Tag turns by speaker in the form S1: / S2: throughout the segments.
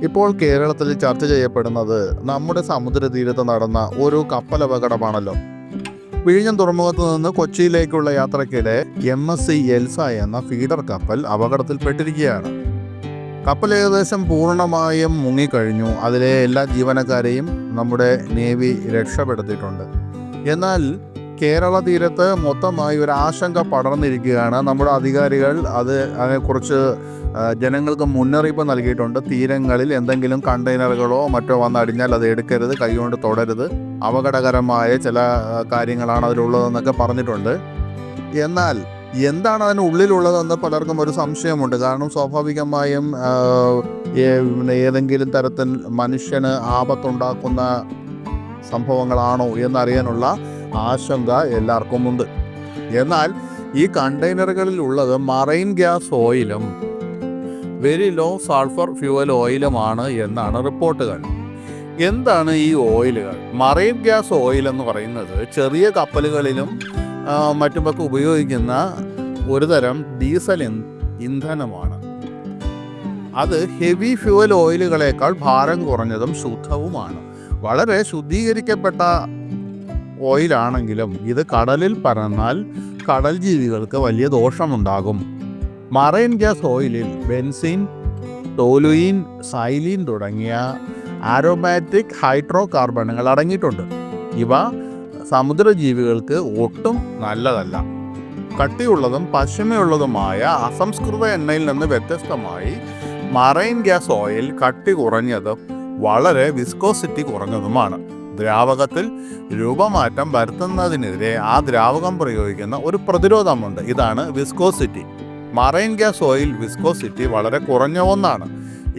S1: ഇപ്പോൾ കേരളത്തിൽ ചർച്ച ചെയ്യപ്പെടുന്നത് നമ്മുടെ സമുദ്രതീരത്ത് നടന്ന ഒരു കപ്പൽ അപകടമാണല്ലോ. വിഴിഞ്ഞം തുറമുഖത്ത് നിന്ന് കൊച്ചിയിലേക്കുള്ള യാത്രയ്ക്കിടെ MSC എൽസ എന്ന ഫീഡർ കപ്പൽ അപകടത്തിൽപ്പെട്ടിരിക്കുകയാണ്. കപ്പൽ ഏകദേശം പൂർണ്ണമായും മുങ്ങിക്കഴിഞ്ഞു. അതിലെ എല്ലാ ജീവനക്കാരെയും നമ്മുടെ നേവി രക്ഷപ്പെടുത്തിയിട്ടുണ്ട്. എന്നാൽ കേരള തീരത്ത് മൊത്തമായി ഒരു ആശങ്ക പടർന്നിരിക്കുകയാണ്. നമ്മുടെ അധികാരികൾ അതിനെക്കുറിച്ച് ജനങ്ങൾക്ക് മുന്നറിയിപ്പ് നൽകിയിട്ടുണ്ട്. തീരങ്ങളിൽ എന്തെങ്കിലും കണ്ടെയ്നറുകളോ മറ്റോ വന്നടിഞ്ഞാൽ അത് എടുക്കരുത്, കൈകൊണ്ട് തൊടരുത്, അപകടകരമായ ചില കാര്യങ്ങളാണ് അതിലുള്ളതെന്നൊക്കെ പറഞ്ഞിട്ടുണ്ട്. എന്നാൽ എന്താണ് അതിനുള്ളിലുള്ളതെന്ന് പലർക്കും ഒരു സംശയമുണ്ട്. കാരണം സ്വാഭാവികമായും ഏതെങ്കിലും തരത്തിൽ മനുഷ്യന് ആപത്തുണ്ടാക്കുന്ന സംഭവങ്ങളാണോ എന്നറിയാനുള്ള ആശങ്ക എല്ലാവർക്കും ഉണ്ട്. എന്നാൽ ഈ കണ്ടെയ്നറുകളിൽ ഉള്ളത് മറൈൻ ഗ്യാസ് ഓയിലും വെരി ലോ സൾഫർ ഫ്യൂവൽ ഓയിലുമാണ് എന്നാണ് റിപ്പോർട്ടുകൾ. എന്താണ് ഈ ഓയിലുകൾ? മറൈൻ ഗ്യാസ് ഓയിൽ എന്ന് പറയുന്നത് ചെറിയ കപ്പലുകളിലും മറ്റുമൊക്കെ ഉപയോഗിക്കുന്ന ഒരു തരം ഡീസൽ ഇന്ധനമാണ്. അത് ഹെവി ഫ്യൂവൽ ഓയിലുകളേക്കാൾ ഭാരം കുറഞ്ഞതും ശുദ്ധവുമാണ്. വളരെ ശുദ്ധീകരിക്കപ്പെട്ട ഓയിലാണെങ്കിലും ഇത് കടലിൽ പറന്നാൽ കടൽ ജീവികൾക്ക് വലിയ ദോഷമുണ്ടാകും. മറൈൻ ഗ്യാസ് ഓയിലിൽ ബെൻസിൻ, ടോലുയിൻ, സൈലീൻ തുടങ്ങിയ ആരോമാറ്റിക് ഹൈഡ്രോ കാർബണുകൾ അടങ്ങിയിട്ടുണ്ട്. ഇവ സമുദ്രജീവികൾക്ക് ഒട്ടും നല്ലതല്ല. കട്ടിയുള്ളതും പശിമയുള്ളതുമായ അസംസ്കൃത എണ്ണയിൽ നിന്ന് വ്യത്യസ്തമായി മറൈൻ ഗ്യാസ് ഓയിൽ കട്ടി കുറഞ്ഞതും വളരെ വിസ്കോസിറ്റി കുറഞ്ഞതുമാണ്. ദ്രാവകത്തിൽ രൂപമാറ്റം വരുത്തുന്നതിനെതിരെ ആ ദ്രാവകം പ്രയോഗിക്കുന്ന ഒരു പ്രതിരോധമുണ്ട്. ഇതാണ് viscosity. Marine gas oil viscosity വളരെ കുറഞ്ഞ ഒന്നാണ്.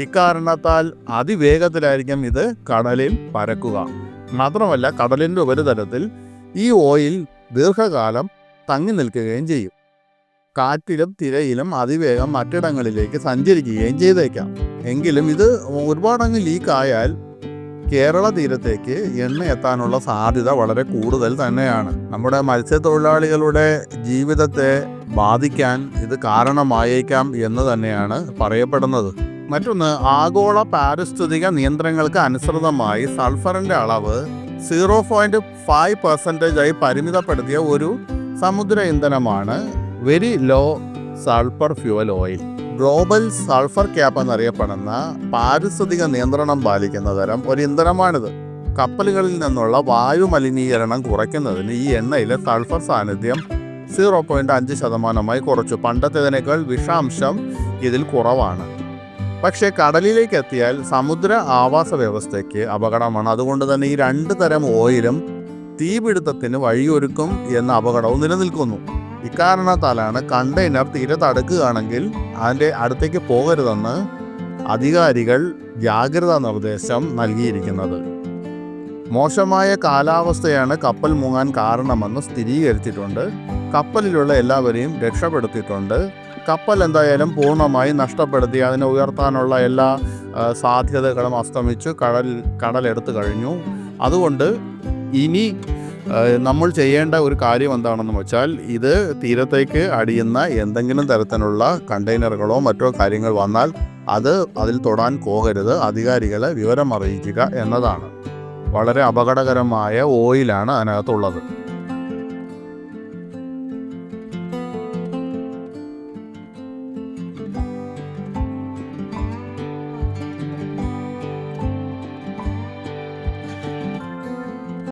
S1: ഇക്കാരണത്താൽ അതിവേഗത്തിലായിരിക്കും ഇത് കടലിൽ പരക്കുക. മാത്രമല്ല കടലിൻ്റെ ഉപരിതലത്തിൽ ഈ ഓയിൽ ദീർഘകാലം തങ്ങി നിൽക്കുകയും ചെയ്യും. കാറ്റിലും തിരയിലും അതിവേഗം മറ്റിടങ്ങളിലേക്ക് സഞ്ചരിക്കുകയും ചെയ്തേക്കാം. എങ്കിലും ഇത് ഒരുപാടങ്ങ് ലീക്കായാൽ കേരള തീരത്തേക്ക് എണ്ണ എത്താനുള്ള സാധ്യത വളരെ കൂടുതൽ തന്നെയാണ്. നമ്മുടെ മത്സ്യത്തൊഴിലാളികളുടെ ജീവിതത്തെ ബാധിക്കാൻ ഇത് കാരണമായേക്കാം എന്ന് തന്നെയാണ് പറയപ്പെടുന്നത്. മറ്റൊന്ന്, ആഗോള പാരിസ്ഥിതിക നിയന്ത്രണങ്ങൾക്ക് അനുസൃതമായി സൾഫറിൻ്റെ അളവ് 0.5% പരിമിതപ്പെടുത്തിയ ഒരു സമുദ്ര ഇന്ധനമാണ് very low sulphur fuel oil. Global sulphur cap എന്നറിയപ്പെടുന്ന പാരിസ്ഥിതിക നിയന്ത്രണം പാലിക്കുന്ന തരം ഒരു ഇന്ധനമാണിത്. കപ്പലുകളിൽ നിന്നുള്ള വായു മലിനീകരണം കുറയ്ക്കുന്നതിന് ഈ എണ്ണയിലെ സൾഫർ സാന്നിധ്യം 0.5% കുറച്ചു. പണ്ടത്തേതിനേക്കാൾ വിഷാംശം ഇതിൽ കുറവാണ്. പക്ഷേ കടലിലേക്ക് എത്തിയാൽ സമുദ്ര ആവാസ വ്യവസ്ഥയ്ക്ക് അപകടമാണ്. അതുകൊണ്ട് തന്നെ ഈ രണ്ട് തരം ഓയിലും തീപിടുത്തത്തിന് വഴിയൊരുക്കും എന്ന അപകടവും നിലനിൽക്കുന്നു. ഇക്കാരണത്താലാണ് കണ്ടെയ്നർ തീരത്ത് അടുക്കുകയാണെങ്കിൽ അതിൻ്റെ അടുത്തേക്ക് പോകരുതെന്ന് അധികാരികൾ ജാഗ്രതാ നിർദ്ദേശം നൽകിയിരിക്കുന്നത്. മോശമായ കാലാവസ്ഥയാണ് കപ്പൽ മുങ്ങാൻ കാരണമെന്ന് സ്ഥിരീകരിച്ചിട്ടുണ്ട്. കപ്പലിലുള്ള എല്ലാവരെയും രക്ഷപ്പെടുത്തിയിട്ടുണ്ട്. കപ്പൽ എന്തായാലും പൂർണ്ണമായി നഷ്ടപ്പെടുത്തി അതിനെ ഉയർത്താനുള്ള എല്ലാ സാധ്യതകളും അസ്തമിച്ചു. കടലെടുത്തു കഴിഞ്ഞു. അതുകൊണ്ട് ഇനി നമ്മൾ ചെയ്യേണ്ട ഒരു കാര്യം എന്താണെന്ന് വെച്ചാൽ ഇത് തീരത്തേക്ക് അടിയുന്ന എന്തെങ്കിലും തരത്തിലുള്ള കണ്ടെയ്നറുകളോ മറ്റോ കാര്യങ്ങൾ വന്നാൽ അതിൽ തൊടാൻ പോകരുത്. അധികാരികളെ വിവരം അറിയിക്കുക എന്നതാണ്. വളരെ അപകടകരമായ ഓയിലാണ് അതിനകത്തുള്ളത്.